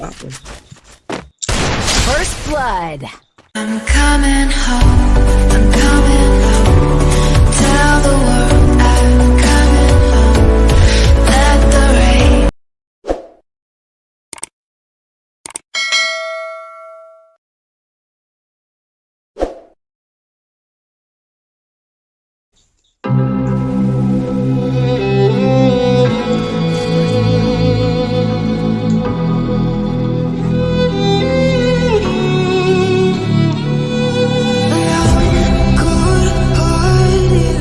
backwards. First blood. I'm coming home, I'm coming home. Tell the world I'm coming home. Let the rain.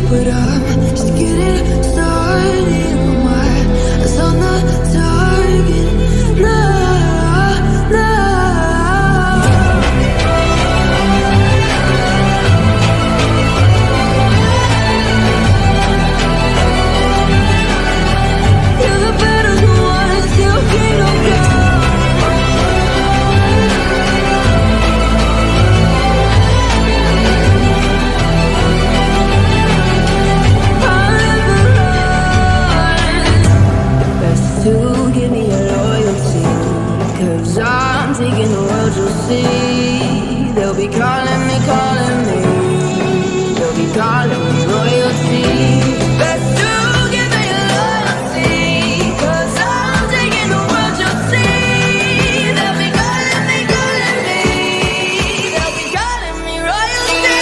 But I'm just getting started. My eyes on the target. Nah, nah. You're the better one, still king of to give me your loyalty, 'cause I'm taking the world, you'll see. They'll be calling me, they'll be calling me royalty. Best to give me your loyalty, 'cause I'm taking the world, you'll see. They'll be calling me, they'll be calling me royalty.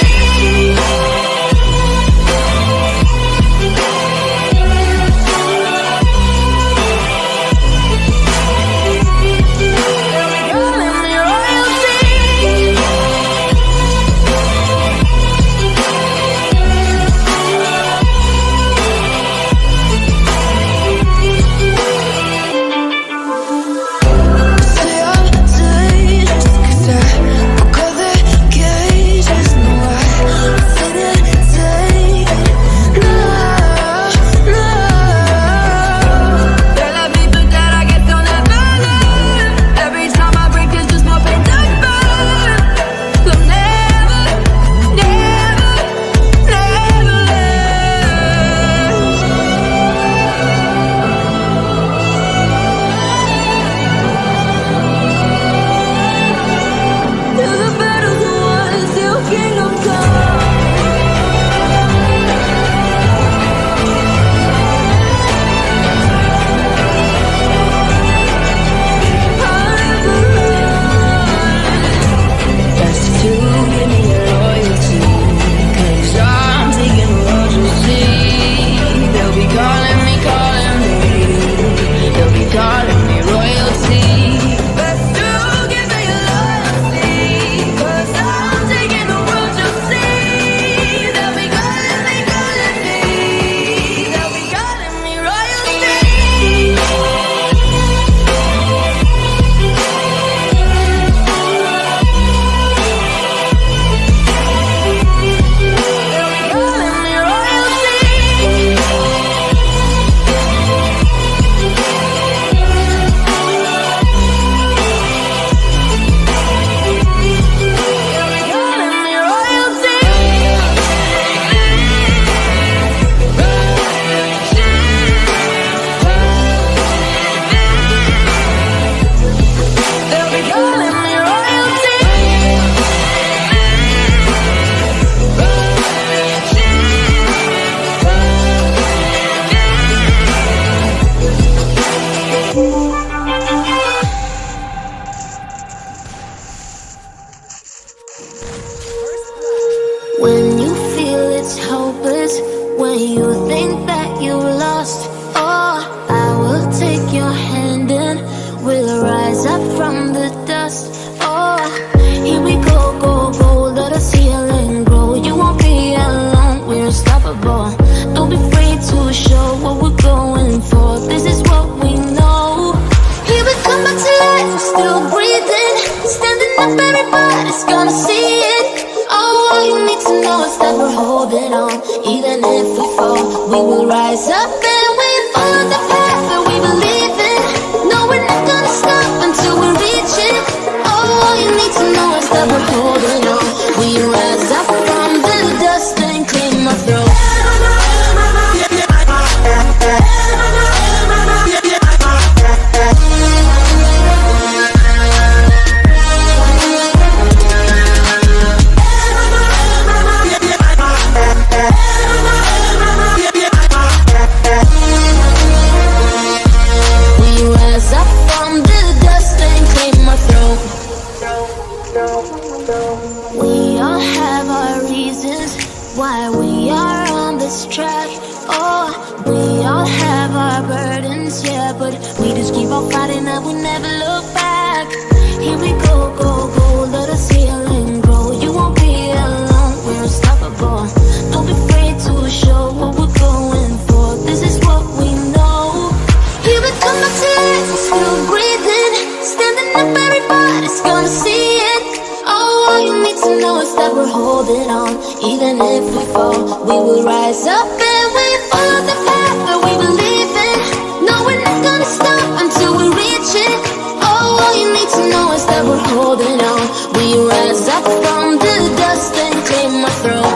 When you feel it's hopeless, when you think that you lost, oh, I will take your hand and we'll rise up from the dust. Oh, here we go, go, go, let us heal and grow. You won't be alone, we're unstoppable. Don't be afraid to show what we're going for. This is what we know. Here we come back to life, still breathing, standing up, everybody's gonna see it. All you need to know is that we're holding on. Even if we fall, we will rise up and we follow the path that we believe in. No, we're not gonna stop until we reach it. All you need to know is that we're holding on. We rise up from the dust and clean my throat. reasons why we are on this track. Oh, we all have our burdens, yeah, but we just keep on fighting and we never look back. Here we go, go, go, let us heal and grow. You won't be alone, we're unstoppable. Don't be afraid to show what we're going for. This is what we know. Here we come back to life, we're still breathing. Standing up, everybody's gonna see it. Oh, all you need to know is that we're holding on. Even if we fall, we will rise up and we follow the path that we believe in. No, we're not gonna stop until we reach it. Oh, all you need to know is that we're holding on. We rise up from the dust and claim my throne.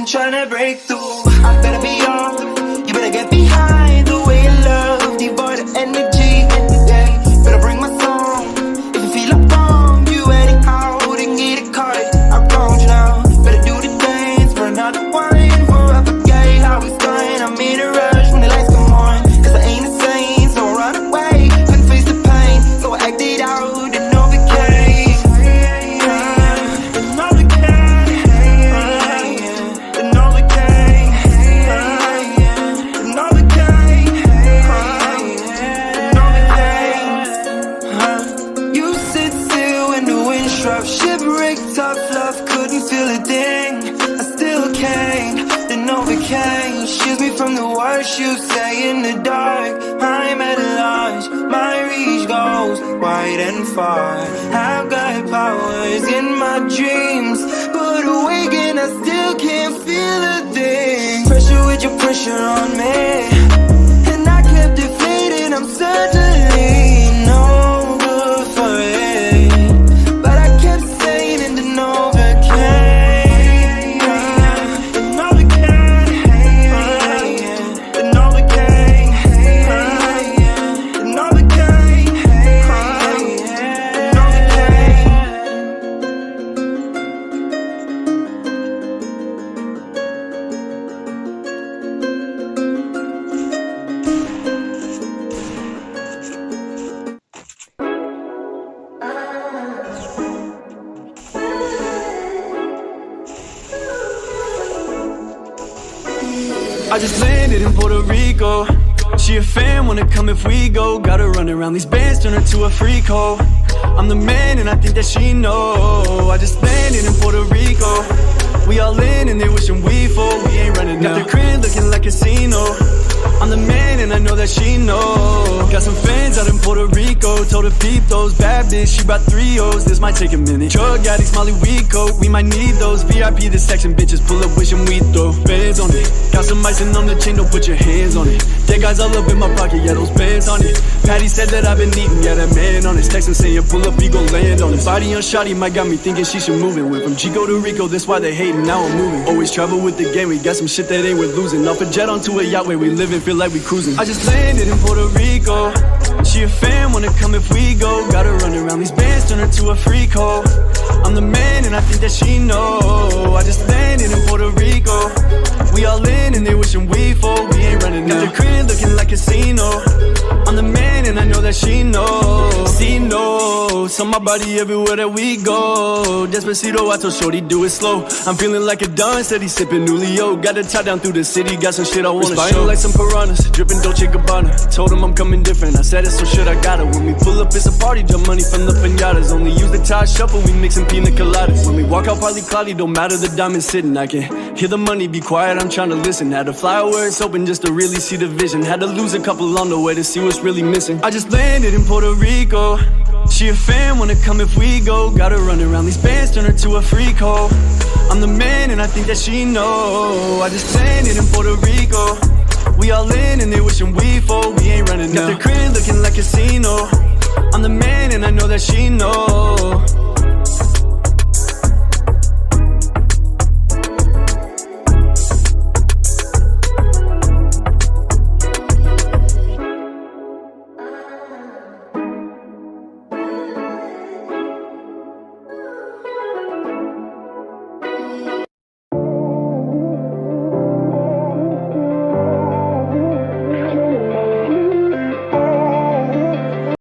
Tryna break through, I better be on. You better get behind the way you love, devoid of energy. Yeah, better bring my song. If you feel like wrong, you anyhow, then get it caught. I wronged you now. Better do the dance for another wine. For I forget how it's going. I'm in a rush when the lights come on. Cause I ain't the same, so I run away. Couldn't face the pain, so I acted out and overcame. Shipwreck, tough love, couldn't feel a thing. I still can't, then overcame. Shields me from the worst you say in the dark. I'm at a loss, my reach goes wide and far. I've got powers in my dreams, but awake and I still can't feel a thing. Pressure with your pressure on me, and I kept deflating, I'm certainly no good for it. I just landed in Puerto Rico. She a fan, wanna come if we go. Gotta run around these bands, turn her to a freak hoe. I'm the man and I think that she know. I just landed in Puerto Rico. We all in and they wishing we fall. We ain't running now. Got the crib looking like a casino. I'm the man and and I know that she knows. Got some fans out in Puerto Rico, told her peep those. Bad bitch, she brought 3 O's, this might take a minute. Drug addicts, Molly, weed coat, we might need those. VIP this section, bitches pull up wishing we throw bands on it. Got some icing on the chain, don't put your hands on it. Dead guys all up in my pocket, yeah, those bands on it. Patty said that I've been eating, yeah, that man on his texting saying pull up, he gon' land on his body on shotty, might got me thinking she should move it. Went from Chico to Rico, that's why they hating, now I'm moving. Always travel with the game, we got some shit that ain't worth losing. Off a jet onto a yacht where we living, feel like we cruising. I just landed in Puerto Rico, she a fan, wanna come if we go. Gotta run around these bands, turn her to a freak hoe. I'm the man and I think that she know. I just landed in Puerto Rico, we all in and they wishing we fold. We ain't running now. Got the crib looking like casino. I'm the man and I know that she knows. She knows. On my body everywhere that we go. Despacito, I told shorty do it slow. I'm feeling like a Don, steady sipping Nulio. Got to tie down through the city, got some shit I wanna show. Like some piranhas, dripping Dolce Gabbana. Told him I'm coming different, I said it so shit I got it. When we pull up it's a party, jump money from the pinatas. Only use the tie shuffle, we mixing pina coladas. When we walk out partly cloudy, don't matter the diamond sitting. I can hear the money, be quiet, I'm trying to listen. Had to fly where it's open just to really see the vision. Had to lose a couple on the way to see what's really missing. I just landed in Puerto Rico, she a fan, wanna come if we go. Gotta run around these bands, turn her to a freak hoe. I'm the man and I think that she know. I just landed in Puerto Rico, we all in and they wishing we fold. We ain't running now. Got the crib looking like casino. I'm the man and I know that she knows.